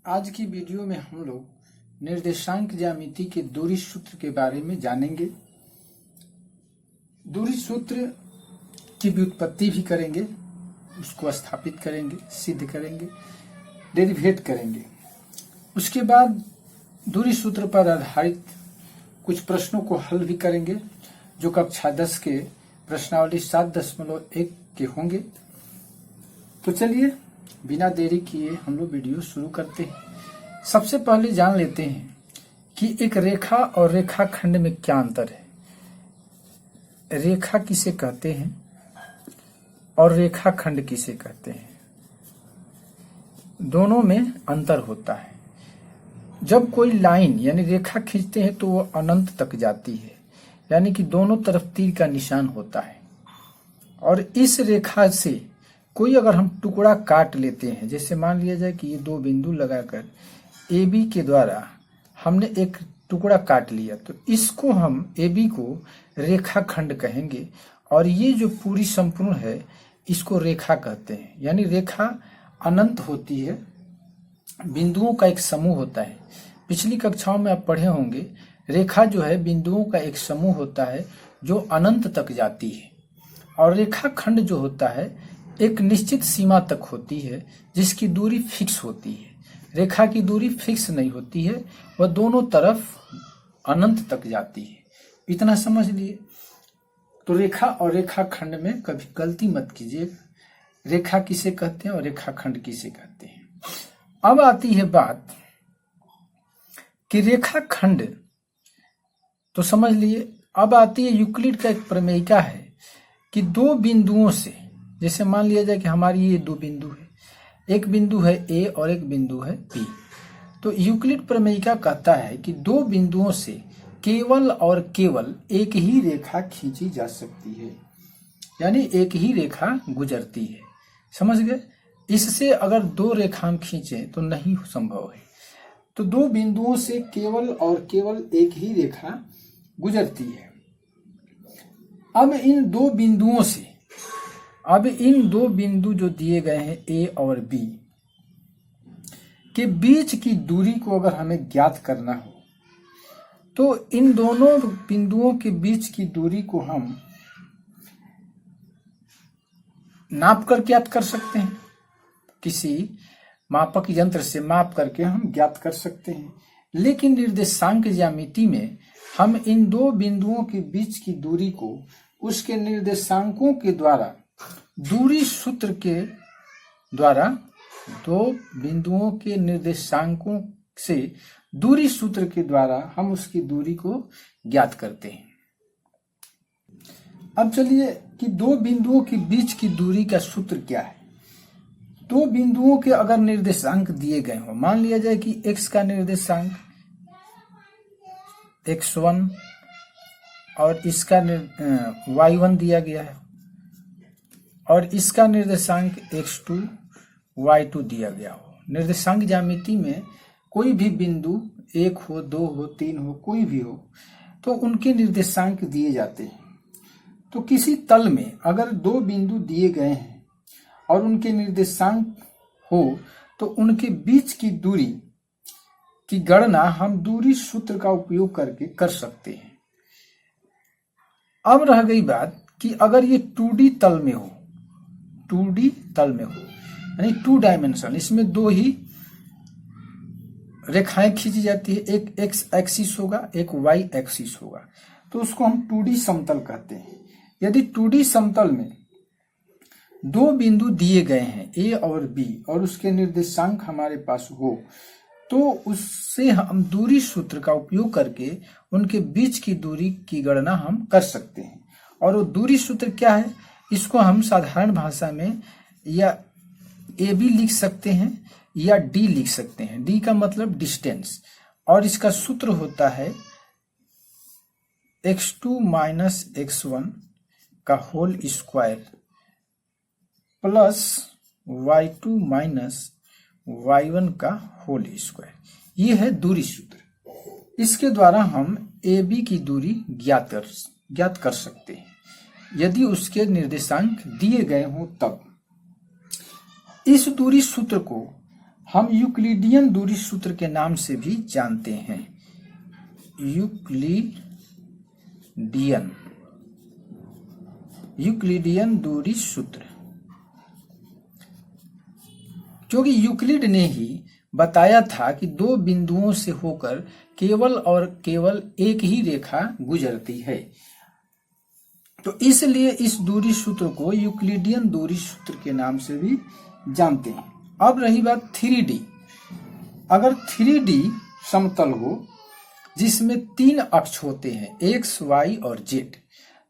आज की वीडियो में हम लोग निर्देशांक ज्यामिति के दूरी सूत्र के बारे में जानेंगे। दूरी सूत्र की व्युत्पत्ति भी करेंगे, उसको स्थापित करेंगे, सिद्ध करेंगे, डेरिवेट करेंगे। उसके बाद दूरी सूत्र पर आधारित कुछ प्रश्नों को हल भी करेंगे जो कक्षा 10 के प्रश्नावली 7.1 के होंगे। तो चलिए बिना देरी किए हम लोग वीडियो शुरू करते हैं। सबसे पहले जान लेते हैं कि एक रेखा और रेखाखंड में क्या अंतर है। रेखा किसे कहते हैं और रेखाखंड किसे कहते हैं, दोनों में अंतर होता है। जब कोई लाइन यानी रेखा खींचते हैं तो वो अनंत तक जाती है, यानी कि दोनों तरफ तीर का निशान होता है। और इस रेखा से कोई अगर हम टुकड़ा काट लेते हैं, जैसे मान लिया जाए कि ये दो बिंदु लगाकर AB के द्वारा हमने एक टुकड़ा काट लिया, तो इसको हम AB को रेखाखंड कहेंगे और ये जो पूरी संपूर्ण है इसको रेखा कहते हैं। यानी रेखा अनंत होती है, बिंदुओं का एक समूह होता है। पिछली कक्षाओं में आप पढ़े होंगे, रेखा जो है बिंदुओं का एक समूह होता है जो अनंत तक जाती है, और रेखाखंड जो होता है एक निश्चित सीमा तक होती है जिसकी दूरी फिक्स होती है। रेखा की दूरी फिक्स नहीं होती है, वह दोनों तरफ अनंत तक जाती है। इतना समझ लिए। तो रेखा और रेखाखंड में कभी गलती मत कीजिए, रेखा किसे कहते हैं और रेखाखंड किसे कहते हैं। अब आती है बात कि रेखाखंड तो समझ लिए। अब आती है यूक्लिड का एक प्रमेयिका है कि दो बिंदुओं से, जैसे मान लिया जाए कि हमारी ये दो बिंदु है, एक बिंदु है A और एक बिंदु है B। तो यूक्लिड प्रमेयिका कहता है कि दो बिंदुओं से केवल और केवल एक ही रेखा खींची जा सकती है, यानी एक ही रेखा गुजरती है। समझ गए। इससे अगर दो रेखा हम खींचें तो नहीं संभव है। तो दो बिंदुओं से केवल और केवल एक ही रेखा गुजरती है। अब इन दो बिंदु जो दिए गए हैं A और B के बीच की दूरी को अगर हमें ज्ञात करना हो तो इन दोनों बिंदुओं के बीच की दूरी को हम नाप कर ज्ञात कर सकते हैं। किसी मापक यंत्र से माप करके हम ज्ञात कर सकते हैं। लेकिन निर्देशांक ज्यामिति में हम इन दो बिंदुओं के बीच की दूरी को उसके निर्देशांकों के द्वारा, दूरी सूत्र के द्वारा, दो बिंदुओं के निर्देशांकों से दूरी सूत्र के द्वारा हम उसकी दूरी को ज्ञात करते हैं। अब चलिए कि दो बिंदुओं के बीच की दूरी का सूत्र क्या है। दो बिंदुओं के अगर निर्देशांक दिए गए हो, मान लिया जाए कि x का निर्देशांक x1 और इसका y1 दिया गया है और इसका निर्देशांक x2 y2 दिया गया हो। निर्देशांक ज्यामिति में कोई भी बिंदु 1 हो, 2 हो, 3 हो, कोई भी हो, तो उनके निर्देशांक दिए जाते हैं। तो किसी तल में अगर दो बिंदु दिए गए हैं और उनके निर्देशांक हो तो उनके बीच की दूरी की गणना हम दूरी सूत्र का उपयोग करके कर सकते हैं। अब रह गई बात कि अगर ये 2D तल में हो, 2D तल में हो यानी 2 डायमेंशन, इसमें दो ही रेखाएं खींची जाती है, एक x एक्सिस होगा, एक y एक्सिस होगा, तो उसको हम 2D समतल कहते हैं। यदि 2D समतल में दो बिंदु दिए गए हैं A और B और उसके निर्देशांक हमारे पास हो तो उससे हम दूरी सूत्र का उपयोग करके उनके बीच की दूरी की गणना हम कर सकते हैं। और वो दूरी सूत्र क्या है, इसको हम साधारण भाषा में या AB लिख सकते हैं या D लिख सकते हैं। D का मतलब डिस्टेंस, और इसका सूत्र होता है x2 माइनस x1 का whole square plus y2 minus y1 का होल स्क्वायर। ये है दूरी सूत्र। इसके द्वारा हम AB की दूरी ज्ञात कर सकते हैं यदि उसके निर्देशांक दिए गए हों तब। इस दूरी सूत्र को हम यूक्लिडियन दूरी सूत्र के नाम से भी जानते हैं। यूक्लिडियन दूरी सूत्र, क्योंकि यूक्लिड ने ही बताया था कि दो बिंदुओं से होकर केवल और केवल एक ही रेखा गुजरती है, तो इसलिए इस दूरी सूत्र को यूक्लिडियन दूरी सूत्र के नाम से भी जानते हैं। अब रही बात 3D। अगर 3D समतल हो जिसमें 3 अक्ष होते हैं x, y और z,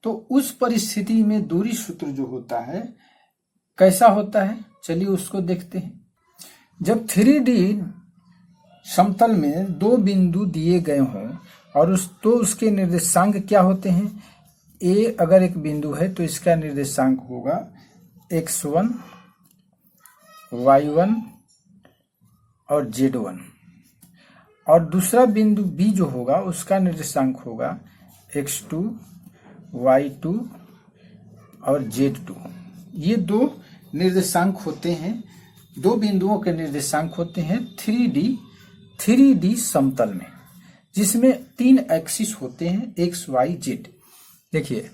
तो उस परिस्थिति में दूरी सूत्र जो होता है कैसा होता है, चलिए उसको देखते हैं। जब 3D समतल में दो बिंदु दिए गए हों और उसके निर्देशांक क्या होते हैं, A अगर एक बिंदु है तो इसका निर्देशांक होगा x1, y1 और z1, और दूसरा बिंदु B जो होगा उसका निर्देशांक होगा x2, y2 और z2। ये दो निर्देशांक होते हैं, दो बिंदुओं के निर्देशांक होते हैं 3D समतल में, जिसमें 3 एक्सिस होते हैं x, y, z। देखिए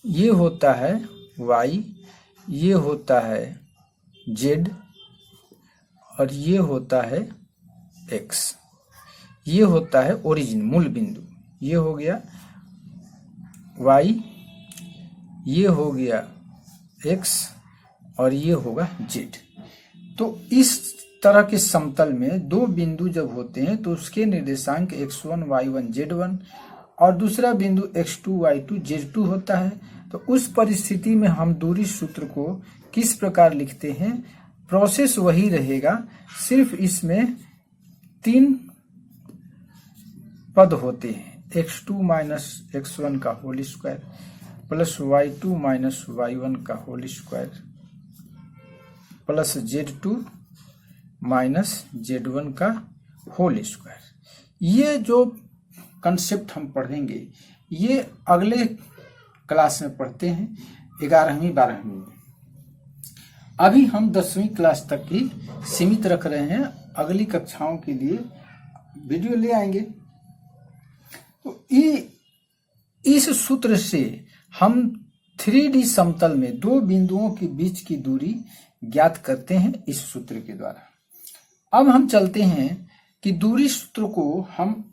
ये होता है y, ये होता है z और ये होता है x। ये होता है ओरिजिन, मूल बिंदु। ये हो गया y, ये हो गया x और ये होगा z। तो इस तरह के समतल में दो बिंदु जब होते हैं तो उसके निर्देशांक x1, y1, z1 और दूसरा बिंदु x2, y2, z2 होता है। तो उस परिस्थिति में हम दूरी सूत्र को किस प्रकार लिखते हैं, प्रोसेस वही रहेगा, सिर्फ इसमें 3 पद होते हैं, x2 माइनस x1 का whole square plus y2 minus y1 का whole square plus z2 minus z1 का होल स्क्वायर। ये जो कंसेप्ट हम पढ़ेंगे ये अगले क्लास में पढ़ते हैं, 11वीं 12वीं में। अभी हम 10वीं क्लास तक की सीमित रख रहे हैं, अगली कक्षाओं के लिए वीडियो ले आएंगे। तो इस सूत्र से हम 3D समतल में दो बिंदुओं के बीच की दूरी ज्ञात करते हैं इस सूत्र के द्वारा। अब हम चलते हैं कि दूरी सूत्र को हम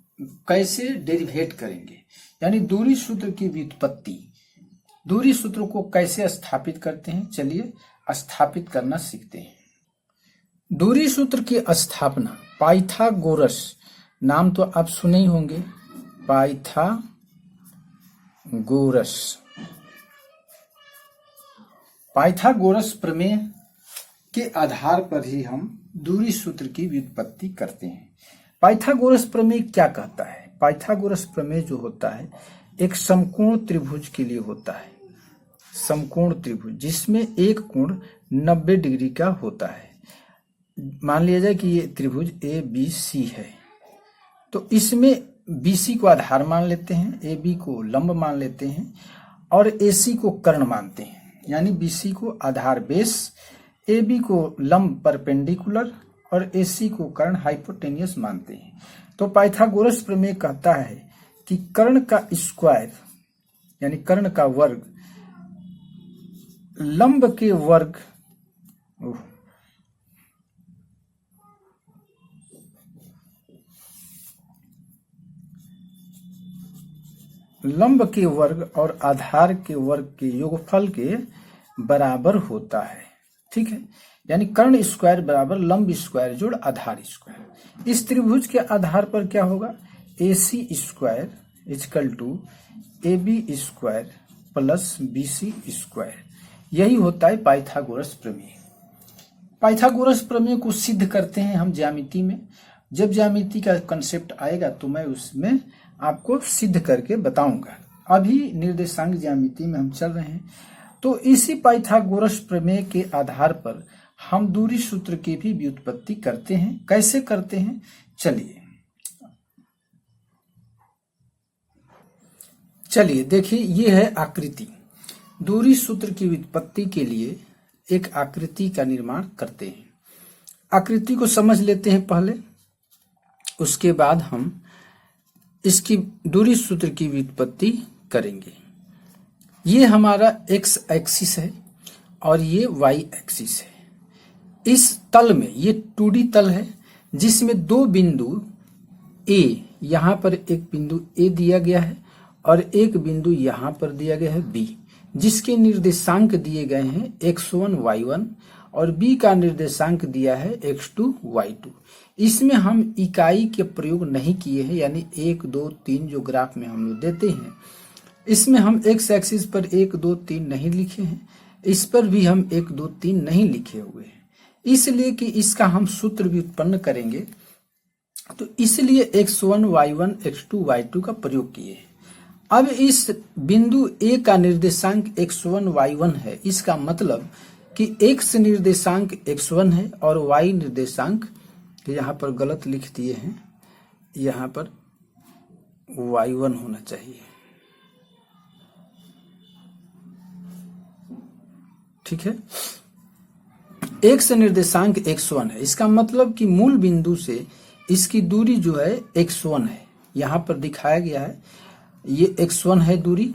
कैसे डेरिवेट करेंगे, यानी दूरी सूत्र की व्युत्पत्ति, दूरी सूत्र को कैसे स्थापित करते हैं। चलिए स्थापित करना सीखते हैं। दूरी सूत्र की स्थापना पाइथागोरस, नाम तो आप सुने ही होंगे, पाइथागोरस प्रमेय के आधार पर ही हम दूरी सूत्र की व्युत्पत्ति करते हैं। पाइथागोरस प्रमेय क्या कहता है? पाइथागोरस प्रमेय जो होता है एक समकोण त्रिभुज के लिए होता है, समकोण त्रिभुज जिसमें एक कोण 90 डिग्री का होता है। मान लिया जाए कि ये त्रिभुज ABC है, तो इसमें BC को आधार मान लेते हैं, AB को लंब मान लेते हैं और AC को कर्ण मानते हैं, यानी BC को आधार बेस, AB को लंब परपेंडिकुलर और AC को कर्ण हाइपोटेनियस मानते हैं। तो पाइथागोरस प्रमेय कहता है कि कर्ण का स्क्वायर यानी कर्ण का वर्ग लंब के वर्ग और आधार के वर्ग के योगफल के बराबर होता है। ठीक है, यानी कर्ण स्क्वायर बराबर लंब स्क्वायर जोड़ आधार स्क्वायर। इस त्रिभुज के आधार पर क्या होगा, AC square equal to AB square plus BC square. यही होता है पाइथागोरस प्रमेय। पाइथागोरस प्रमेय को सिद्ध करते हैं हम ज्यामिति में। जब ज्यामिति का कंसेप्ट आएगा तो मैं उसमें आपको सिद्ध करके बताऊंगा। अभी निर्देशांक ज्यामिति में हम चल रहे हैं। तो इसी पाइथागोरस प्रमेय के आधार पर हम दूरी सूत्र की भी व्युत्पत्ति करते हैं। कैसे करते हैं, चलिए देखिए, ये है आकृति। दूरी सूत्र की व्युत्पत्ति के लिए एक आकृति का निर्माण करते हैं। आकृति को समझ लेते हैं पहले, उसके बाद हम इसकी दूरी सूत्र की व्युत्पत्ति करेंगे। ये हमारा एक्स एक्सिस है और ये वाई एक्सिस है। इस तल में ये 2D तल है जिसमें दो बिंदु ए, यहां पर एक बिंदु ए दिया गया है और एक बिंदु यहां पर दिया गया है बी, जिसके निर्देशांक दिए गए हैं x1 y1 और b का निर्देशांक दिया है x2 y2। इसमें हम इकाई के प्रयोग नहीं किए हैं, यानी 1 2 3 जो ग्राफ में हम लोग देते हैं, इसमें हम एक्स एक्सिस पर 1 2 3 नहीं लिखे हैं, इस पर भी हम 1 2 3 नहीं लिखे हुए हैं, इसलिए कि इसका हम सूत्र भी उत्पन्न करेंगे, तो इसलिए x1 y1 x2 y2 का प्रयोग किए हैं। अब इस बिंदु ए का निर्देशांक x1 y1 है, इसका मतलब कि x निर्देशांक x1 है और y निर्देशांक, यहाँ पर गलत लिख दिए हैं, यहाँ पर y1 होना चाहिए, ठीक है। x निर्देशांक x1 है, इसका मतलब कि मूल बिंदु से इसकी दूरी जो है x1 है, यहाँ पर दिखाया गया है, ये x1 है दूरी,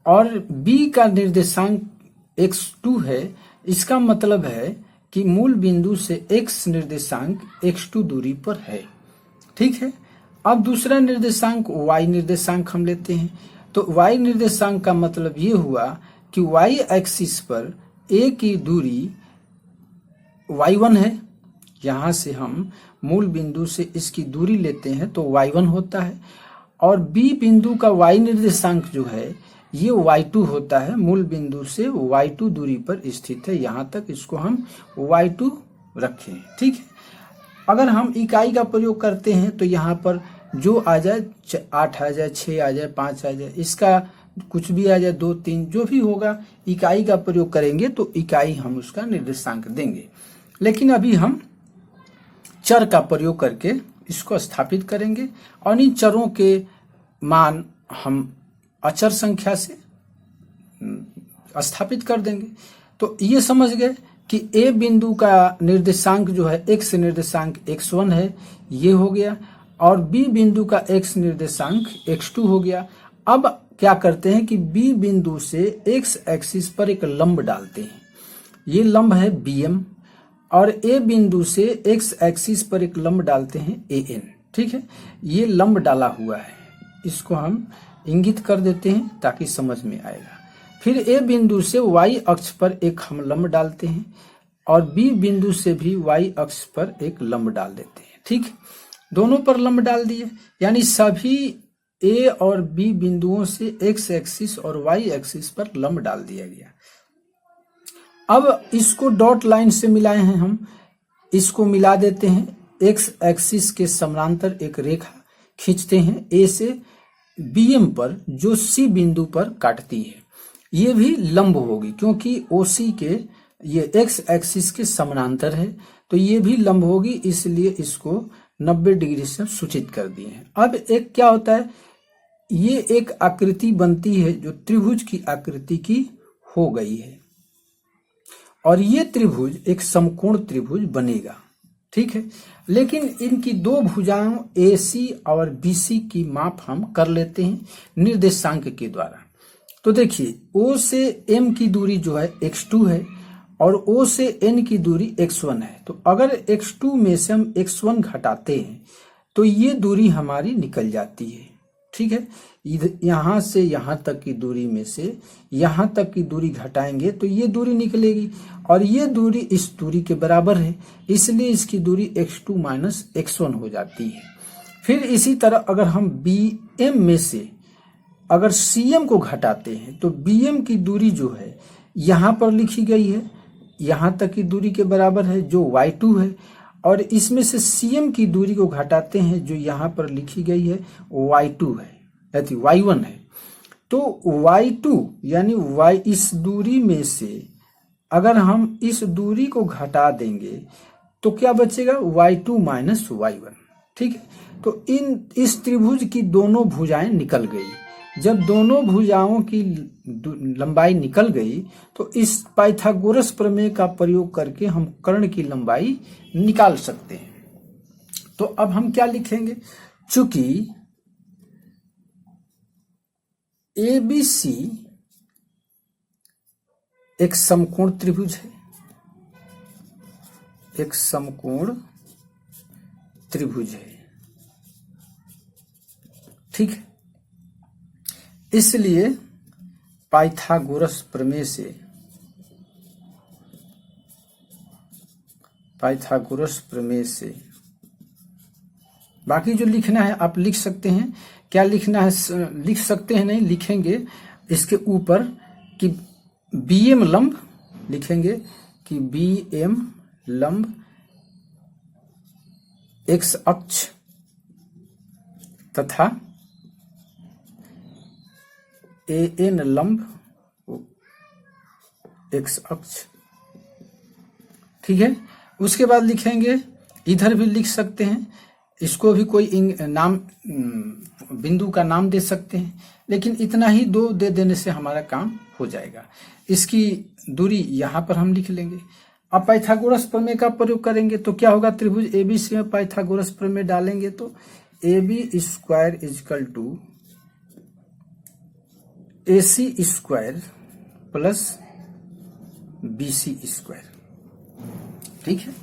और b का निर्देशांक x2 है, इसका मतलब है कि मूल बिंदु से x निर्देशांक x2 दूरी पर है, ठीक है। अब दूसरा निर्देशांक y निर्देशांक हम लेते हैं, तो y निर्देशांक का मतलब ये हुआ कि y एक्सिस पर a की दूरी y1 है, यहां से हम मूल बिंदु से इसकी दूरी लेते हैं तो y1 होता है, और b बिंदु का y निर्देशांक जो है ये y2 होता है, मूल बिंदु से y2 दूरी पर स्थित है, यहां तक इसको हम y2 रखें, ठीक है। अगर हम इकाई का प्रयोग करते हैं तो यहाँ पर जो आ जाए 8 आ जाए, 6 आ जाए, 5 आ जाए, इसका कुछ भी आ जाए, 2 3 जो भी होगा, इकाई का प्रयोग करेंगे तो इकाई हम उसका निर्देशांक देंगे। लेकिन अभी हम चर का प्रयोग करके इसको स्थापित करेंगे और इन चरों के मान हम अचर संख्या से स्थापित कर देंगे। तो ये समझ गए कि ए बिंदु का निर्देशांक जो है x निर्देशांक x1 है, ये हो गया, और b बिंदु का x निर्देशांक x2 हो गया। अब क्या करते हैं कि b बिंदु से x एक्सिस पर एक लंब डालते हैं, ये लंब है bm, और a बिंदु से x एक्सिस पर एक लंब डालते हैं an, ठीक है। ये लंब डाला हुआ है, इसको हम इंगित कर देते हैं ताकि समझ में आएगा। फिर a बिंदु से y अक्ष पर एक हम लंब डालते हैं और b बिंदु से भी y अक्ष पर एक लंब डाल देते हैं, ठीक। दोनों पर लंब डाल दिए, यानी सभी a और b बिंदुओं से x एक्सिस और y एक्सिस पर लंब डाल दिया गया। अब इसको डॉट लाइन से मिलाए हैं हम, इसको मिला देते हैं, x एक्सिस के समानांतर एक रेखा खींचते हैं a से bm पर, जो c बिंदु पर काटती है, ये भी लंब होगी क्योंकि OC के ये x एक्सिस के समानांतर है, तो ये भी लंब होगी, इसलिए इसको 90 डिग्री से सूचित कर दिए हैं। अब एक क्या होता है, ये एक आकृति बनती है जो त्रिभुज की आकृति की हो गई है, और ये त्रिभुज एक समकोण त्रिभुज बनेगा, ठीक है। लेकिन इनकी दो भुजाओं AC और BC की माप हम कर लेते हैं निर्देशांक के द्वारा। तो देखिए O से M की दूरी जो है x2 है और O से N की दूरी x1 है, तो अगर x2 में से हम x1 घटाते हैं तो ये दूरी हमारी निकल जाती है, ठीक है। यहां से यहां तक की दूरी में से यहां तक की दूरी घटाएंगे तो ये दूरी निकलेगी, और ये दूरी इस दूरी के बराबर है, इसलिए इसकी दूरी x2 माइनस x1 हो जाती है। फिर इसी तरह अगर हम BM में से अगर CM को घटाते हैं तो BM की दूरी जो है यहाँ पर लिखी गई है, यहाँ तक की दूरी के बराबर है जो y2 है, और इसमें से CM की दूरी को घटाते हैं जो यहाँ पर लिखी गई है y2 है, यानी y1 है। तो y2 यानी y इस दूरी में से अगर हम इस दूरी को घटा देंगे तो क्या बचेगा, y2 माइनस y1, ठीक है। तो इस त्रिभुज की दोनों भुजाएं निकल गई, जब दोनों भुजाओं की लंबाई निकल गई तो इस पाइथागोरस प्रमेय का प्रयोग करके हम कर्ण की लंबाई निकाल सकते हैं। तो अब हम क्या लिखेंगे, चूंकि ABC एक समकोण त्रिभुज है, एक समकोण त्रिभुज है, ठीक है। इसलिए पाइथागोरस प्रमेय से बाकी जो लिखना है आप लिख सकते हैं। क्या लिखना है, लिख सकते हैं नहीं, लिखेंगे इसके ऊपर कि BM लंब लिखेंगे कि BM लंब x अक्ष तथा AN लंब x अक्ष, ठीक है। उसके बाद लिखेंगे, इधर भी लिख सकते हैं, इसको भी कोई नाम बिंदु का नाम दे सकते हैं, लेकिन इतना ही 2 दे देने से हमारा काम हो जाएगा। इसकी दूरी यहां पर हम लिख लेंगे। अब पाइथागोरस प्रमेय का प्रयोग करेंगे तो क्या होगा, त्रिभुज ABC में पाइथागोरस प्रमेय डालेंगे तो AB square equal to AC square plus BC square, ठीक है।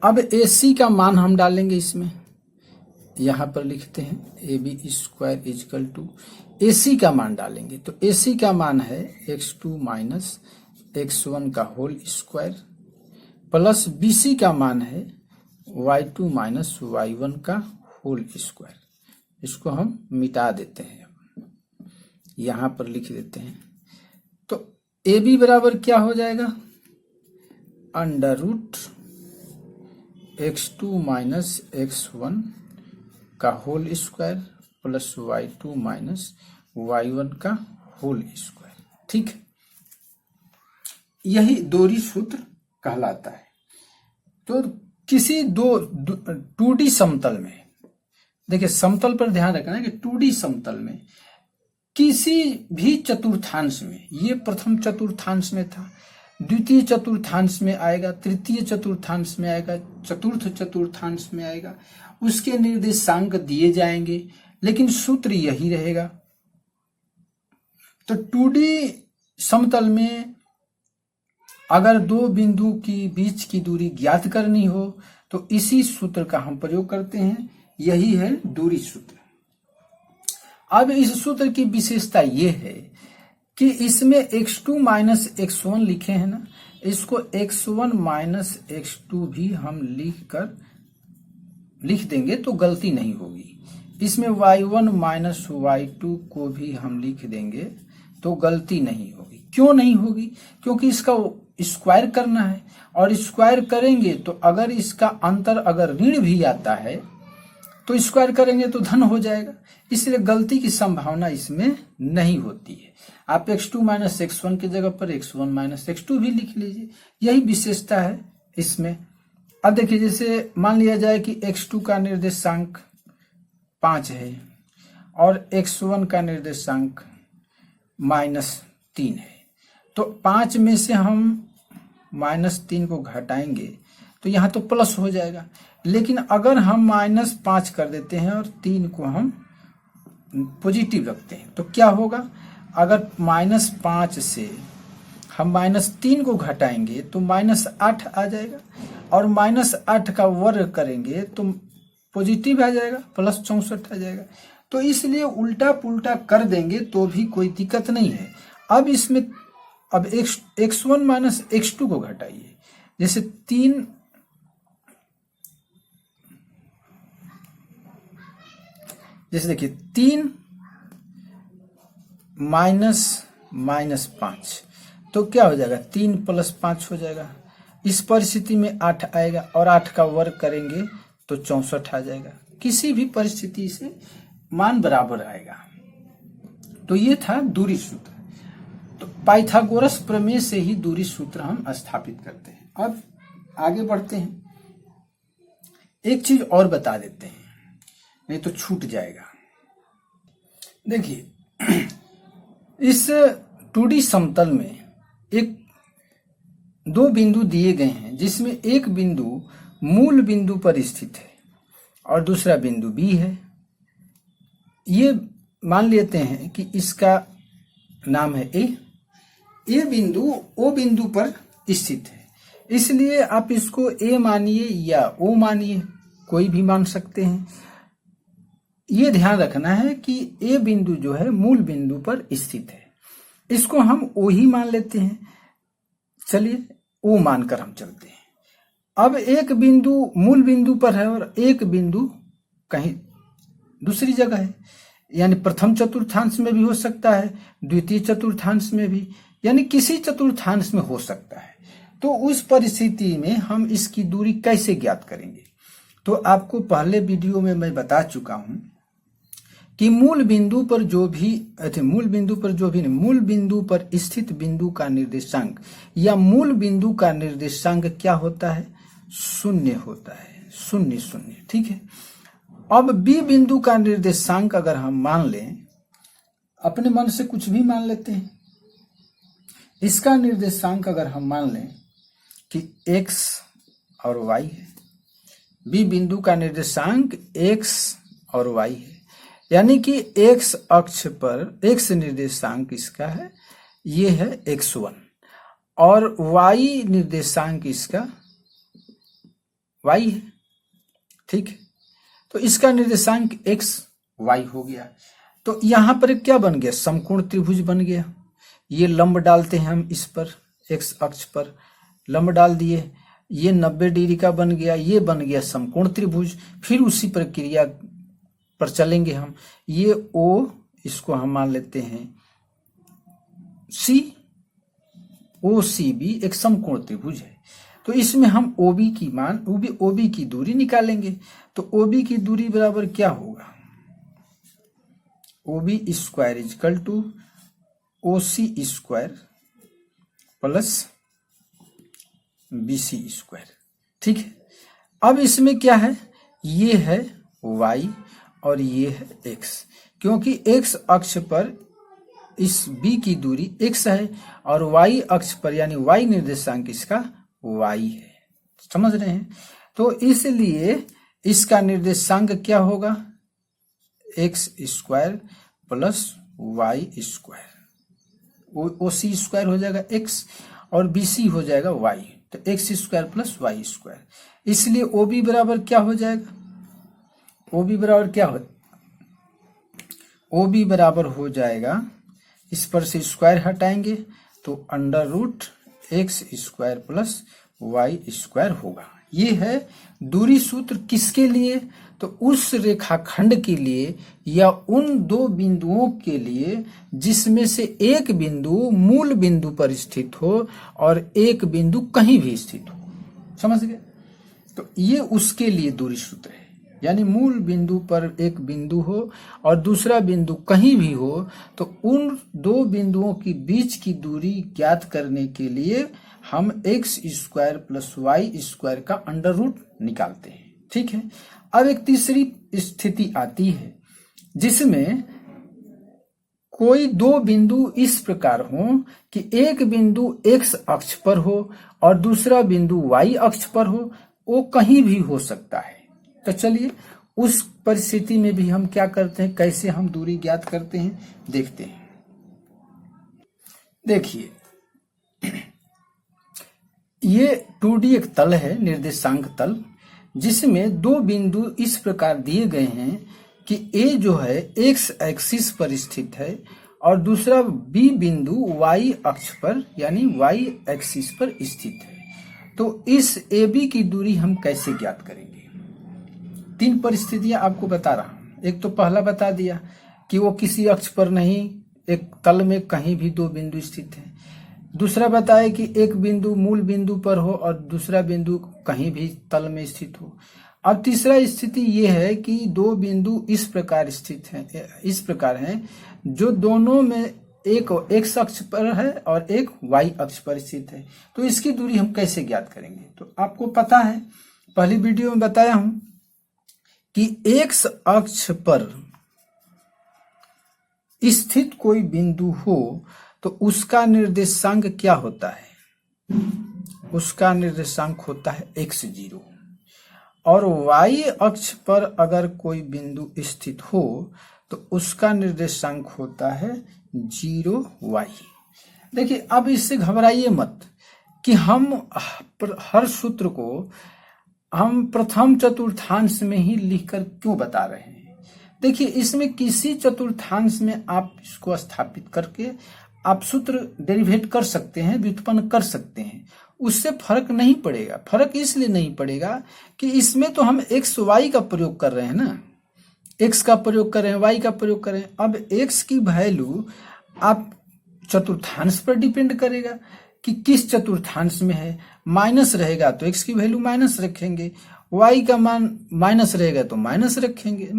अब AC का मान हम डालेंगे इसमें, यहां पर लिखते हैं AB square equal to AC का मान डालेंगे तो AC का मान है x2 माइनस x1 का होल स्क्वायर प्लस BC का मान है y2 माइनस y1 का होल स्क्वायर। इसको हम मिटा देते हैं, यहां पर लिख देते हैं। तो AB बराबर क्या हो जाएगा, under root x2 minus x1 का whole square plus y2 minus y1 का होल स्क्वायर, ठीक है। यही दोहरी सूत्र कहलाता है। तो किसी 2D समतल में, देखिए समतल पर ध्यान रखना है कि 2D समतल में किसी भी चतुर्थांश में, ये प्रथम चतुर्थांश में था, द्वितीय चतुर्थांश में आएगा, तृतीय चतुर्थांश में आएगा, चतुर्थ चतुर्थांश में आएगा, उसके निर्देशांक दिए जाएंगे, लेकिन सूत्र यही रहेगा। तो 2D समतल में अगर 2 बिंदु की बीच की दूरी ज्ञात करनी हो तो इसी सूत्र का हम प्रयोग करते हैं, यही है दूरी सूत्र। अब इस सूत्र की विशेषता यह है कि इसमें x2 माइनस x1 लिखे हैं ना, इसको x1 माइनस x2 भी हम लिख देंगे तो गलती नहीं होगी। इसमें y1 माइनस y2 को भी हम लिख देंगे तो गलती नहीं होगी। क्यों नहीं होगी, क्योंकि इसका स्क्वायर करना है, और स्क्वायर करेंगे तो अगर इसका अंतर अगर ऋण भी आता है तो स्क्वायर करेंगे तो धन हो जाएगा, इसलिए गलती की संभावना इसमें नहीं होती है। आप x2 माइनस x1 की जगह पर x1 माइनस x2 भी लिख लीजिए, यही विशेषता है इसमें। अब देखिए, जैसे मान लिया जाए कि x2 का निर्देशांक 5 है और x1 का निर्देशांक -3 है, तो 5 में से हम -3 को घटाएंगे तो यहाँ तो प्लस हो जाएगा, लेकिन अगर हम -5 कर देते हैं और 3 को हम पॉजिटिव रखते हैं तो क्या होगा, अगर -5 से हम -3 को घटाएंगे तो -8 आ जाएगा, और -8 का वर्ग करेंगे तो पॉजिटिव आ जाएगा, +64 आ जाएगा। तो इसलिए उल्टा पुल्टा कर देंगे तो भी कोई दिक्कत नहीं है। अब इसमें अब x1 माइनस x2 को घटाइए, जैसे 3 जैसे देखिए 3 -5 तो क्या हो जाएगा, 3 + 5 हो जाएगा। इस परिस्थिति में 8 आएगा और 8 का वर्ग करेंगे तो 64 आ जाएगा। किसी भी परिस्थिति से मान बराबर आएगा। तो ये था दूरी सूत्र। तो पाइथागोरस प्रमेय से ही दूरी सूत्र हम स्थापित करते हैं। अब आगे बढ़ते हैं, एक चीज और बता देते हैं, नहीं तो छूट जाएगा। देखिए इस 2D समतल में एक दो बिंदु दिए गए हैं, जिसमें एक बिंदु मूल बिंदु पर स्थित है और दूसरा बिंदु बी है। ये मान लेते हैं कि इसका नाम है ए। ये बिंदु ओ बिंदु पर स्थित है, इसलिए आप इसको ए मानिए या ओ मानिए, कोई भी मान सकते हैं। ये ध्यान रखना है कि ए बिंदु जो है मूल बिंदु पर स्थित है, इसको हम ओ ही मान लेते हैं। चलिए ओ मानकर हम चलते हैं। अब एक बिंदु मूल बिंदु पर है और एक बिंदु कहीं दूसरी जगह है, यानी प्रथम चतुर्थांश में भी हो सकता है, द्वितीय चतुर्थांश में भी, यानी किसी चतुर्थांश में हो सकता है। तो उस परिस्थिति में हम इसकी दूरी कैसे ज्ञात करेंगे? तो आपको पहले वीडियो में मैं बता चुका हूं कि मूल बिंदु पर जो मूल बिंदु पर स्थित बिंदु का निर्देशांक या मूल बिंदु का निर्देशांक क्या होता है? शून्य होता है, 0 0। ठीक है। अब बी बिंदु का निर्देशांक अगर हम मान लें, अपने मन से कुछ भी मान लेते हैं, इसका निर्देशांक अगर हम मान लें कि x और y है, बी बिंदु का निर्देशांक x और y है, यानी कि x अक्ष पर x निर्देशांक इसका है, ये है x1, और y निर्देशांक इसका y है। ठीक है। तो इसका निर्देशांक x y हो गया। तो यहां पर क्या बन गया? समकोण त्रिभुज बन गया। ये लंब डालते हैं हम इस पर, x अक्ष पर लंब डाल दिए, ये 90 डिग्री का बन गया, ये बन गया समकोण त्रिभुज। फिर उसी प्रक्रिया पर चलेंगे हम। ये O, इसको हम मान लेते हैं C, OCB एक समकोण त्रिभुज है। तो इसमें हम OB की दूरी निकालेंगे। तो OB की दूरी बराबर क्या होगा? OB square equal to OC square plus BC square. ठीक है। अब इसमें क्या है? ये है y और ये है x, क्योंकि x अक्ष पर इस b की दूरी x है और y अक्ष पर यानी y निर्देशांक इसका y है। समझ रहे हैं? तो इसलिए इसका निर्देशांक क्या होगा? x square plus y square, OC square हो जाएगा x और BC हो जाएगा y, तो x square plus y square. इसलिए OB बराबर क्या हो जाएगा? OB बराबर क्या हो? OB बराबर हो जाएगा, इस पर से स्क्वायर हटाएंगे तो under root x square plus y square होगा। ये है दूरी सूत्र। किसके लिए? तो उस रेखाखंड के लिए या उन दो बिंदुओं के लिए जिसमें से एक बिंदु मूल बिंदु पर स्थित हो और एक बिंदु कहीं भी स्थित हो। समझ गए? तो ये उसके लिए दूरी सूत्र है। यानी मूल बिंदु पर एक बिंदु हो और दूसरा बिंदु कहीं भी हो, तो उन दो बिंदुओं के बीच की दूरी ज्ञात करने के लिए हम x square plus y square का अंडर रूट निकालते हैं। ठीक है। अब एक तीसरी स्थिति आती है जिसमें कोई दो बिंदु इस प्रकार हो कि एक बिंदु x अक्ष पर हो और दूसरा बिंदु y अक्ष पर हो, वो कहीं भी हो सकता है। तो चलिए उस परिस्थिति में भी हम क्या करते हैं, कैसे हम दूरी ज्ञात करते हैं, देखते हैं। देखिए, ये 2D एक तल है, निर्देशांक तल, जिसमें दो बिंदु इस प्रकार दिए गए हैं कि A जो है x एक्सिस पर स्थित है और दूसरा B बिंदु y अक्ष पर यानी y एक्सिस पर स्थित है। तो इस AB की दूरी हम कैसे ज्ञात करेंगे? तीन परिस्थितियां आपको बता रहा हूं। एक तो पहला बता दिया कि वो किसी अक्ष पर नहीं, एक तल में कहीं भी दो बिंदु स्थित है। दूसरा बताया कि एक बिंदु मूल बिंदु पर हो और दूसरा बिंदु कहीं भी तल में स्थित हो। अब तीसरा स्थिति यह है कि दो बिंदु इस प्रकार हैं जो दोनों में एक x अक्ष पर है और एक y अक्ष पर स्थित है। तो इसकी दूरी हम कैसे ज्ञात करेंगे? तो आपको पता है, पहली वीडियो में बताया हूं कि x अक्ष पर स्थित कोई बिंदु हो तो उसका निर्देशांक क्या होता है? उसका निर्देशांक होता है x0। और y अक्ष पर अगर कोई बिंदु स्थित हो तो उसका निर्देशांक होता है 0y। देखिए, अब इससे घबराइए मत कि हम हर सूत्र को हम प्रथम चतुर्थांश में ही लिखकर क्यों बता रहे हैं। देखिए, इसमें किसी चतुर्थांश में आप इसको स्थापित करके आप सूत्र डेरिवेट कर सकते हैं, व्युत्पन्न कर सकते हैं, उससे फर्क नहीं पड़ेगा। फर्क इसलिए नहीं पड़ेगा कि इसमें तो हम एक्स वाई का प्रयोग कर रहे हैं ना, एक्स का प्रयोग कर रहे हैं, वाई का प्रयोग कर रहे हैं। अब एक्स की वैल्यू आप चतुर्थांश पर डिपेंड करेगा कि किस चतुर्थांश में है। माइनस रहेगा तो एक्स की वैल्यू माइनस रखेंगे, वाई का मान माइनस रहेगा तो माइनस रखेंगे।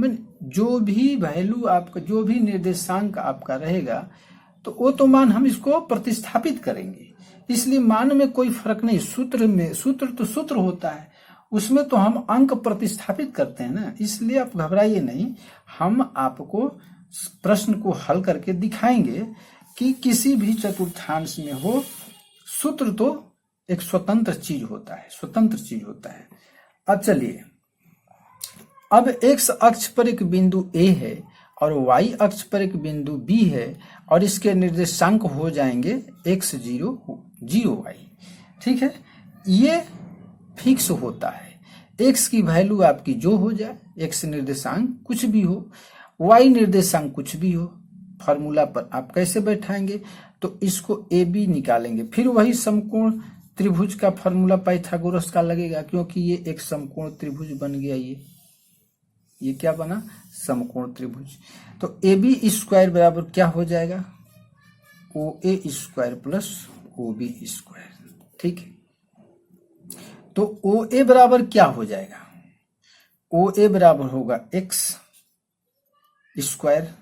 जो भी वैल्यू आपका, जो भी निर्देशांक आपका रहेगा तो वो तो मान हम इसको प्रतिस्थापित करेंगे, इसलिए मान में कोई फर्क नहीं। सूत्र में, सूत्र तो सूत्र होता है, उसमें तो हम अंक प्रतिस्थापित करते हैं ना, इसलिए आप घबराइए नहीं। हम आपको प्रश्न को हल करके दिखाएंगे कि किसी भी चतुर्थांश में हो, सूत्र तो एक स्वतंत्र चीज होता है, स्वतंत्र चीज होता है। अब चलिए, अब x अक्ष पर एक बिंदु A है और y अक्ष पर एक बिंदु B है और इसके निर्देशांक हो जाएंगे x0 0y। ठीक है, ये फिक्स होता है। x की वैल्यू आपकी जो हो जाए, x निर्देशांक कुछ भी हो, y निर्देशांक कुछ भी हो, फॉर्मूला पर आप कैसे बैठाएंगे तो इसको AB निकालेंगे, फिर वही समकोण त्रिभुज का फॉर्मूला पाइथागोरस का लगेगा, क्योंकि ये एक समकोण त्रिभुज बन गया। ये क्या बना? समकोण त्रिभुज। तो AB स्क्वायर बराबर क्या हो जाएगा? OA square plus OB square. ठीक है, तो OA बराबर क्या हो जाएगा? OA बराबर होगा x स्क्वायर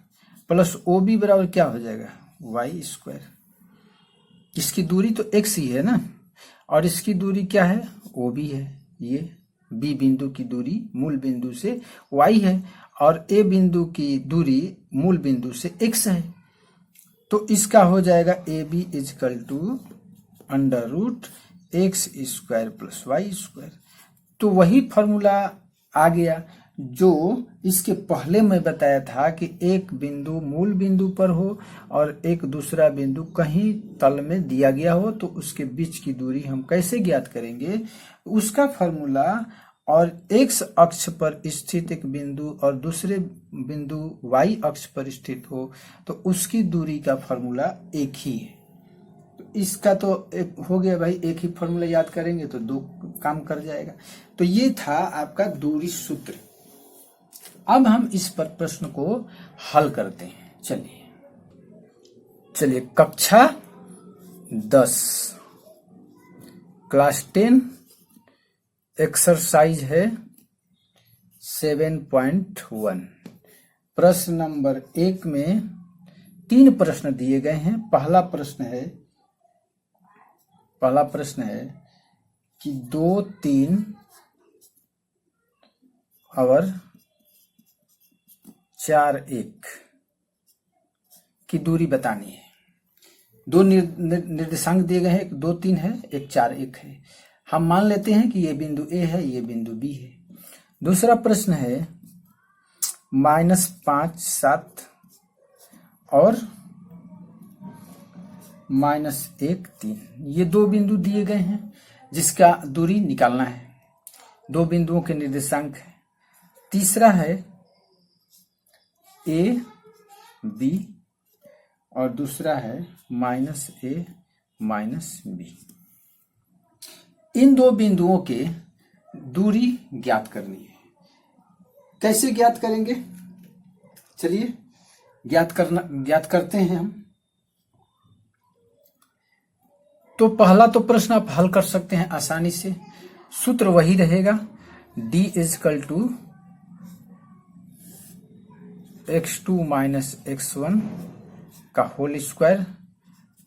प्लस OB बराबर क्या हो जाएगा? y square. इसकी दूरी तो x ही है ना, और इसकी दूरी क्या है? OB है। ये B बिंदु की दूरी मूल बिंदु से y है और A बिंदु की दूरी मूल बिंदु से x है। तो इसका हो जाएगा AB equal to under root x square plus y square. तो वही फॉर्मूला आ गया जो इसके पहले मैं बताया था कि एक बिंदु मूल बिंदु पर हो और एक दूसरा बिंदु कहीं तल में दिया गया हो तो उसके बीच की दूरी हम कैसे ज्ञात करेंगे, उसका फॉर्मूला। और एक्स अक्ष पर स्थित एक बिंदु और दूसरे बिंदु वाई अक्ष पर स्थित हो तो उसकी दूरी का फॉर्मूला एक ही है। तो इसका तो एक हो गया भाई, एक ही फॉर्मूला याद करेंगे तो दो काम कर जाएगा। तो ये था आपका दूरी सूत्र। अब हम इस पर प्रश्न को हल करते हैं। चलिए कक्षा 10 क्लास 10 एक्सरसाइज है 7.1। प्रश्न नंबर 1 में 3 प्रश्न दिए गए हैं। पहला प्रश्न है कि 2, 3 और 4, 1 की दूरी बतानी है। 2 निर्देशांक दिए गए हैं, 1, 2, 3 है, 1, 4, 1 है। हम मान लेते हैं कि ये बिंदु ए है, ये बिंदु बी है। दूसरा प्रश्न है -5, 7 और -1, 3। ये 2 बिंदु दिए गए हैं जिसका दूरी निकालना है। 2 बिंदुओं के निर्देशांक है। तीसरा है A, B और दूसरा है -A, -B। इन 2 बिंदुओं के दूरी ज्ञात करनी है। कैसे ज्ञात करेंगे? चलिए ज्ञात करते हैं हम। तो पहला तो प्रश्न आप हल कर सकते हैं आसानी से। सूत्र वही रहेगा, D is equal to x2 minus x1 का whole square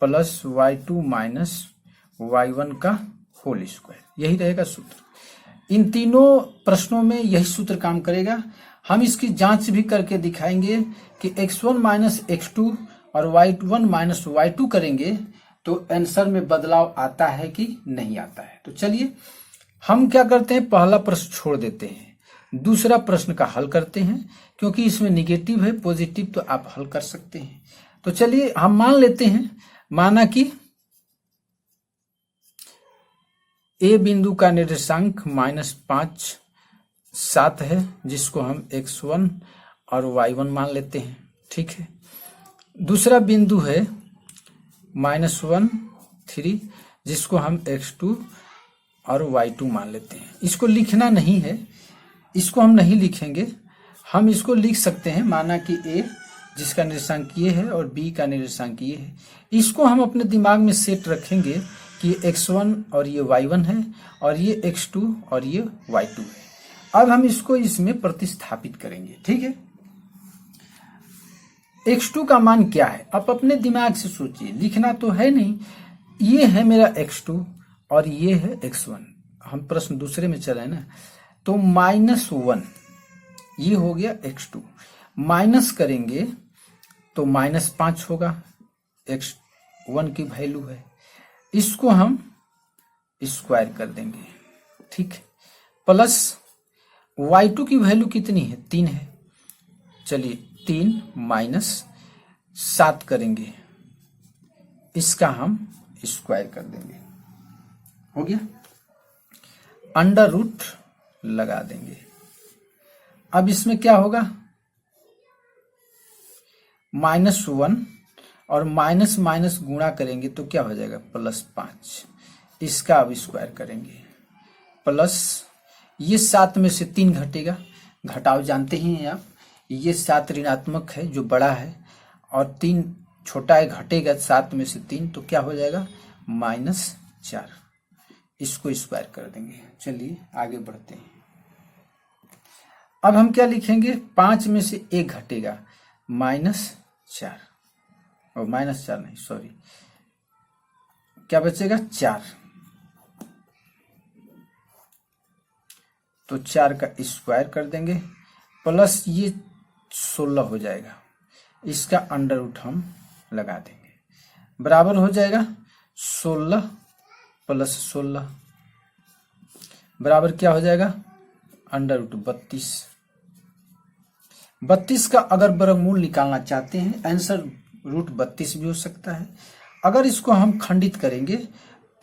plus y2 minus y1 का होल स्क्वायर। यही रहेगा सूत्र। इन तीनों प्रश्नों में यही सूत्र काम करेगा। हम इसकी जांच भी करके दिखाएंगे कि x1 माइनस x2 और y1 माइनस y2 करेंगे तो आंसर में बदलाव आता है कि नहीं आता है। तो चलिए हम क्या करते हैं, पहला प्रश्न छोड़ देते हैं, दूसरा प्रश्न का हल करते हैं, क्योंकि इसमें निगेटिव है, पॉजिटिव तो आप हल कर सकते हैं। तो चलिए हम मान लेते हैं, माना कि ए बिंदु का निर्देशांक -5 7 है, जिसको हम x1 और y1 मान लेते हैं। ठीक है। दूसरा बिंदु है -1 3, जिसको हम x2 और y2 मान लेते हैं। इसको लिखना नहीं है, इसको हम नहीं लिखेंगे, हम इसको लिख सकते हैं। माना कि a जिसका निर्देशांक ये है और b का निर्देशांक ये है, इसको हम अपने दिमाग में सेट रखेंगे कि ये x1 और ये y1 है और ये x2 और ये y2 है। अब हम इसको इसमें प्रतिस्थापित करेंगे। ठीक है। x2 का मान क्या है, आप अपने दिमाग से सोचिए, लिखना तो है नहीं। ये है मेरा x2 और ये है x1। हम प्रश्न दूसरे में चले ना, तो -1 ये हो गया x2, माइनस करेंगे तो -5 होगा, x1 की वैल्यू है, इसको हम स्क्वायर कर देंगे। ठीक। प्लस y2 की वैल्यू कितनी है, 3 है। चलिए 3 माइनस 7 करेंगे, इसका हम स्क्वायर कर देंगे, हो गया। अंडर रूट लगा देंगे। अब इसमें क्या होगा, -1 और माइनस माइनस गुणा करेंगे तो क्या हो जाएगा, +5। इसका अब स्क्वायर करेंगे, प्लस ये 7 में से 3 घटेगा, घटाव जानते ही हैं आप, ये 7 ऋणात्मक है जो बड़ा है और 3 छोटा है, घटेगा 7 में से 3 तो क्या हो जाएगा, -4। इसको स्क्वायर कर देंगे। चलिए आगे बढ़ते हैं। अब हम क्या लिखेंगे, 5 में से 1 घटेगा, -4 और -4 नहीं, सॉरी, क्या बचेगा, 4। तो 4 का स्क्वायर कर देंगे, प्लस ये 16 हो जाएगा, इसका अंडर रूट हम लगा देंगे, बराबर हो जाएगा 16 + 16 बराबर क्या हो जाएगा, अंडर रूट 32। 32 का अगर वर्गमूल निकालना चाहते हैं, आंसर √32 भी हो सकता है। अगर इसको हम खंडित करेंगे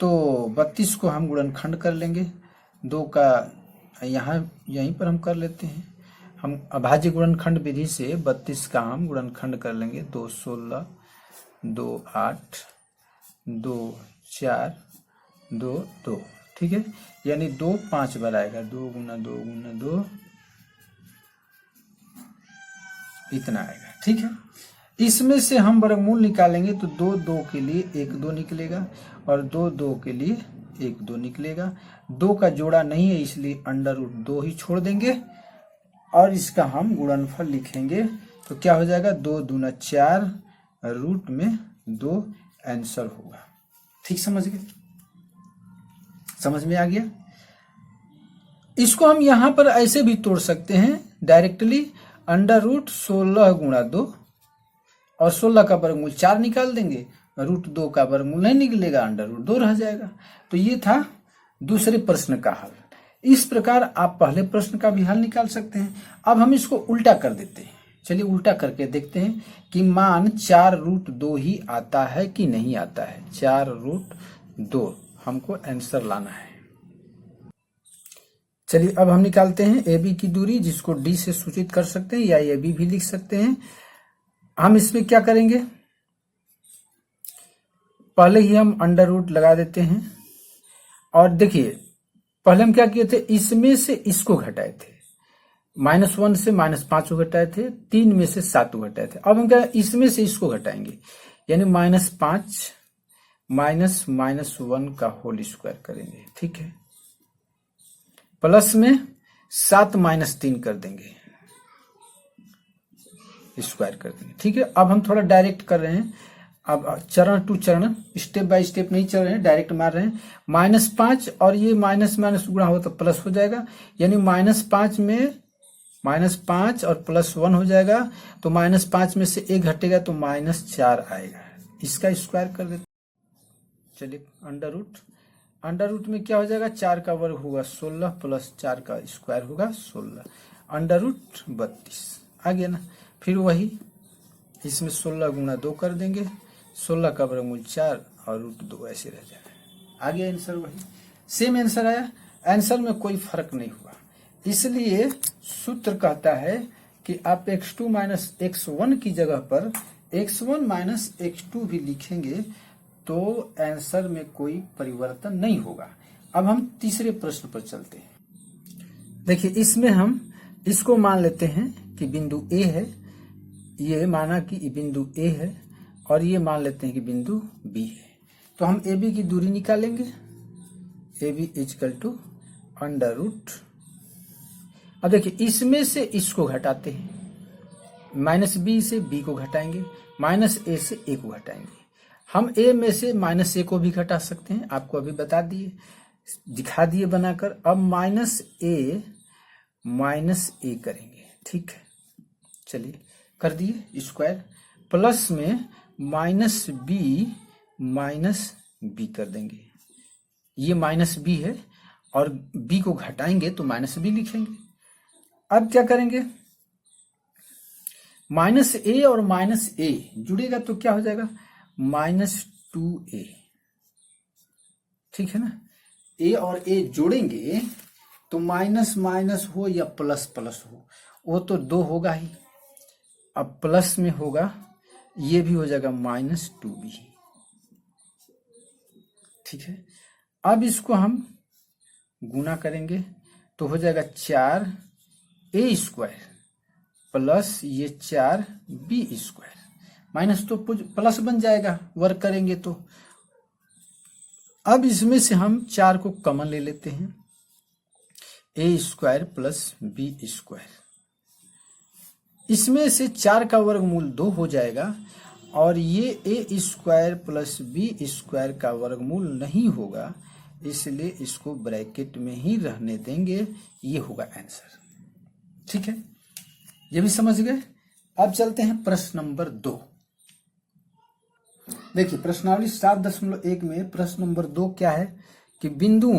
तो 32 को हम गुणनखंड कर लेंगे, 2 का यहीं पर हम कर लेते हैं। हम अभाज्य गुणनखंड विधि से 32 का हम गुणनखंड कर लेंगे, 2 16 2 8 2 4 2 2। ठीक है, यानी 2 5 बार आएगा, 2 गुना 2 गुना 2 इतना आएगा। ठीक है, इसमें से हम वर्गमूल निकालेंगे तो 2 2 के लिए 1 2 निकलेगा और 2 2 के लिए 1 2 निकलेगा। 2 का जोड़ा नहीं है इसलिए अंडर रूट 2 ही छोड़ देंगे और इसका हम गुणनफल लिखेंगे तो क्या हो जाएगा, 2 दूना 4 रूट में 2 आंसर होगा। ठीक, समझ गए, समझ में आ गया। इसको हम यहां पर ऐसे भी तोड़ सकते हैं डायरेक्टली, अंडर रूट 16 गुणा 2 और 16 का वर्गमूल 4 निकाल देंगे, √2 का वर्गमूल नहीं निकलेगा, अंडर रूट 2 रह जाएगा। तो ये था दूसरे प्रश्न का हल। इस प्रकार आप पहले प्रश्न का भी हल निकाल सकते हैं। अब हम इसको उल्टा कर देते हैं। चलिए उल्टा करके देखते हैं कि मान 4√2 ही आता है कि नहीं आता है। 4√2 हमको आंसर लाना है। चलिए अब हम निकालते हैं AB की दूरी, जिसको D से सूचित कर सकते हैं या AB भी लिख सकते हैं। हम इसमें क्या करेंगे, पहले ही हम अंडर रूट लगा देते हैं और देखिए पहले हम क्या किए थे, इसमें से इसको घटाए थे, -1 से -5 को घटाए थे, 3 में से 7 को घटाए थे। अब हम क्या इसमें से इसको घटाएंगे, यानी -5 -1 का होल स्क्वायर करेंगे। ठीक है, प्लस में 7 - 3 कर देंगे, स्क्वायर कर देंगे। ठीक है, अब हम थोड़ा डायरेक्ट कर रहे हैं अब चरण टू चरण, स्टेप बाय स्टेप नहीं चल रहे हैं, डायरेक्ट मार रहे हैं। -5 और ये माइनस माइनस गुणा हो तो प्लस हो जाएगा, यानी -5 में -5 और +1 हो जाएगा, तो -5 में से 1 घटेगा तो -4 आएगा। इसका स्क्वायर कर देते, चलिए अंडर रूट में क्या हो जाएगा, 4 का वर्ग होगा 16 प्लस 4 का स्क्वायर होगा 16, √ 32 आ गया ना। फिर वही इसमें 16 गुणा 2 कर देंगे, 16 का वर्गमूल 4 और √2 ऐसे रह जाएगा। आ गया आंसर, वही सेम आंसर आया। आंसर में कोई फर्क नहीं हुआ, इसलिए सूत्र कहता है कि आप x2 माइनस x1 की जगह पर x1 माइनस x2 भी लिखेंगे तो आंसर में कोई परिवर्तन नहीं होगा। अब हम तीसरे प्रश्न पर चलते हैं। देखिए, इसमें हम इसको मान लेते हैं कि बिंदु A है, ये माना कि बिंदु A है, और ये मान लेते हैं कि बिंदु B है। तो हम AB की दूरी निकालेंगे, AB = √ अब देखिए, इसमें से इसको घटाते हैं, -B से B को घटाएंगे, -A से A को घटाएंगे। हम A में से -A को भी घटा सकते हैं, आपको अभी बता दिए, दिखा दिए बनाकर। अब -A करेंगे, ठीक है, चलिए कर दिए स्क्वायर, प्लस में -B कर देंगे, ये -B है और B को घटाएंगे तो -B लिखेंगे। अब क्या करेंगे, -A और -A जुड़ेगा तो क्या हो जाएगा, -2A, ठीक है ना। A और A जोड़ेंगे तो माइनस माइनस हो या प्लस प्लस हो, वो तो 2 होगा ही। अब प्लस में होगा, ये भी हो जाएगा -2B, ठीक है। अब इसको हम गुना करेंगे तो हो जाएगा 4A² प्लस ये 4B², माइनस तो प्लस बन जाएगा, वर्क करेंगे तो। अब इसमें से हम 4 को कॉमन ले लेते हैं, A² प्लस B², इसमें से 4 का वर्गमूल 2 हो जाएगा, और ये A² प्लस B² का वर्गमूल नहीं होगा, इसलिए इसको ब्रैकेट में ही रहने देंगे, ये होगा आंसर, ठीक है। ये भी समझ गए। अब चलते हैं प्रश्न नंबर 2। देखिए, प्रश्नावली 7.1 में प्रश्न नंबर 2 क्या है कि बिंदु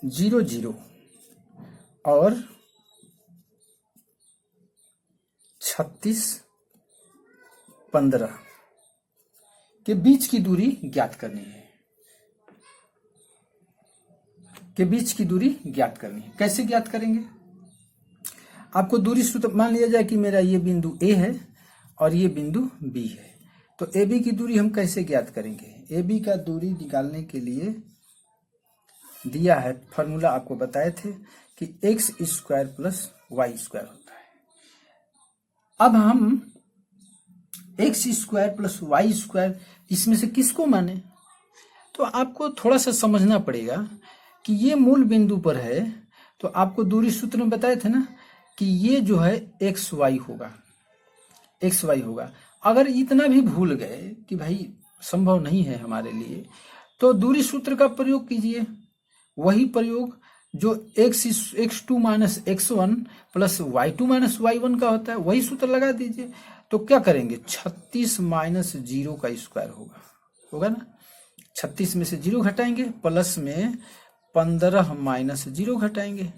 0, 0 और 36, 15 के बीच की दूरी ज्ञात करनी है, कैसे ज्ञात करेंगे। आपको दूरी सूत्र, मान लिया जाए कि मेरा ये बिंदु A है और ये बिंदु B है, तो AB की दूरी हम कैसे ज्ञात करेंगे। AB का दूरी निकालने के लिए दिया है फॉर्मूला, आपको बताए थे कि x² प्लस y² होता है। अब हम x² प्लस y² इसमें से किसको माने, तो आपको थोड़ा सा समझना पड़ेगा कि ये मूल बिंदु पर है, तो आपको दूरी सूत्र में बताए थे ना कि ये जो है xy होगा। अगर इतना भी भूल गए कि भाई संभव नहीं है हमारे लिए, तो दूरी सूत्र का प्रयोग कीजिए, वही प्रयोग जो x2 minus x1 plus y2 minus y1 का होता है, वही सूत्र लगा दीजिए। तो क्या करेंगे, 36 माइनस 0 का स्क्वायर होगा ना। 36 में से 0 घटाएंगे, प्लस में 15 माइनस 0 घटाएंगे,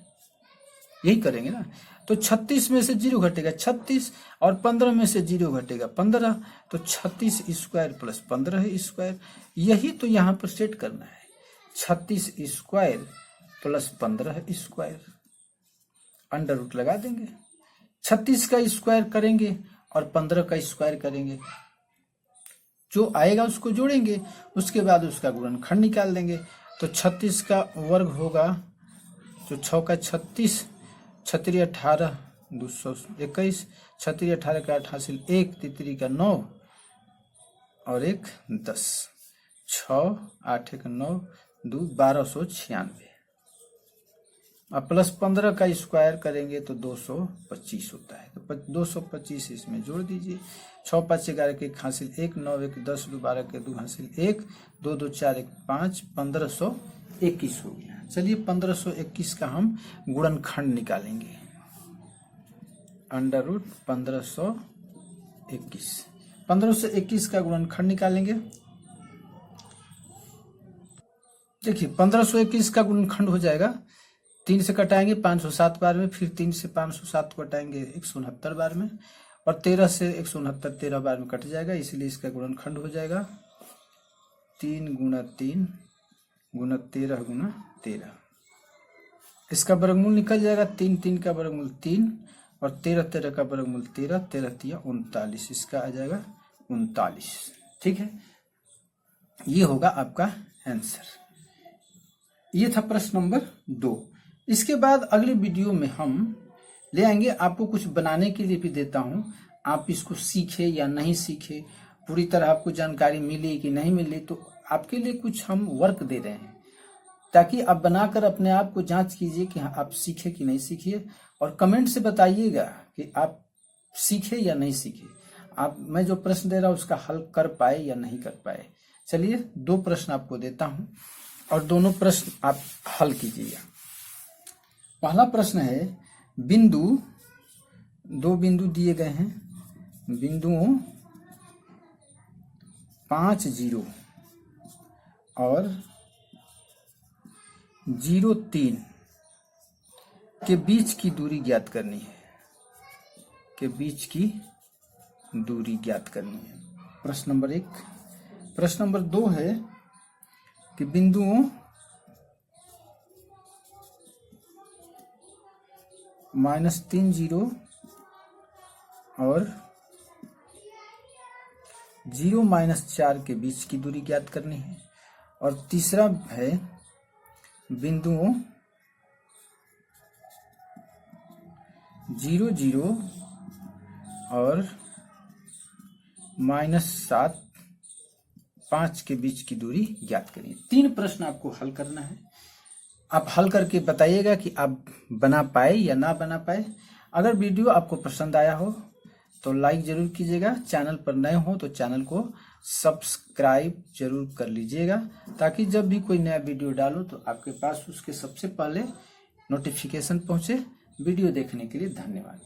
यही करेंगे ना। तो 36 में से 0 घटेगा 36, और 15 में से 0 घटेगा 15, तो 36² प्लस 15² यही तो यहाँ पर सेट करना है। 36² प्लस 15², अंडर रूट लगा देंगे, 36 का स्क्वायर करेंगे और 15 का स्क्वायर करेंगे, जो आएगा उसको जोड़ेंगे, उसके बाद उसका गुणनखंड निकाल देंगे। तो 36 का वर्ग होगा, तो 6 का 36, 36 18 221, 36 18 का 88, 1 3 का 9 और 1 10, 6 8 1 9 2 1296, अब प्लस 15 का स्क्वायर करेंगे तो 225 होता है, तो 225 इसमें जोड़ दीजिए। 6 5 11 के 1 हासिल 1, 9 1 10 2 12 के 2 हासिल 1, 2 2 4 1 5, 1521 हो गया। चलिए 1521 का हम गुणनखंड निकालेंगे। अंडर रूट 1521, 1521 का गुणनखंड निकालेंगे। देखिए 1521 का गुणनखंड हो जाएगा, 3 से कटाएंगे 507 बार में, फिर 3 से 507 को कटाएंगे 169 बार में, और 13 से 169 13 बार में कट जाएगा, इसलिए इसका गुणनखंड हो जाएगा 3 गुणा 3 गुणा 13 गुणा 13। इसका वर्गमूल निकल जाएगा, 3 3 का वर्गमूल 3 और 13 13 का वर्गमूल 13, 13 3 39, इसका आ जाएगा 39। ठीक है, ये होगा आपका आंसर। ये था प्रश्न नंबर 2। इसके बाद अगले वीडियो में हम ले आएंगे, आपको कुछ बनाने के लिए भी देता हूं, आप इसको सीखे या नहीं सीखे, पूरी तरह आपको जानकारी मिली कि नहीं मिली, तो आपके लिए कुछ हम वर्क दे रहे हैं, ताकि आप बनाकर अपने आप को जांच कीजिए कि हाँ आप सीखे कि नहीं सीखे, और कमेंट से बताइएगा कि आप सीखे या नहीं सीखे, आप मैं जो प्रश्न दे रहा हूं उसका हल कर पाए या नहीं कर पाए। चलिए 2 प्रश्न आपको देता हूं और दोनों प्रश्न आप हल कीजिएगा। पहला प्रश्न है, बिंदु 2 बिंदु दिए गए हैं, बिंदुओं 5 0 और 0 3 के बीच की दूरी ज्ञात करनी है, के बीच की दूरी ज्ञात करनी है। प्रश्न नंबर 1। प्रश्न नंबर 2 है कि बिंदुओं -3 0 और 0 -4 के बीच की दूरी ज्ञात करनी है। और तीसरा है बिंदुओं 0 0 और -7 5 के बीच की दूरी ज्ञात करिए। 3 प्रश्न आपको हल करना है, आप हल करके बताइएगा कि आप बना पाए या ना बना पाए। अगर वीडियो आपको पसंद आया हो तो लाइक जरूर कीजिएगा, चैनल पर नए हो तो चैनल को सब्सक्राइब जरूर कर लीजिएगा, ताकि जब भी कोई नया वीडियो डालो तो आपके पास उसके सबसे पहले नोटिफिकेशन पहुंचे। वीडियो देखने के लिए धन्यवाद।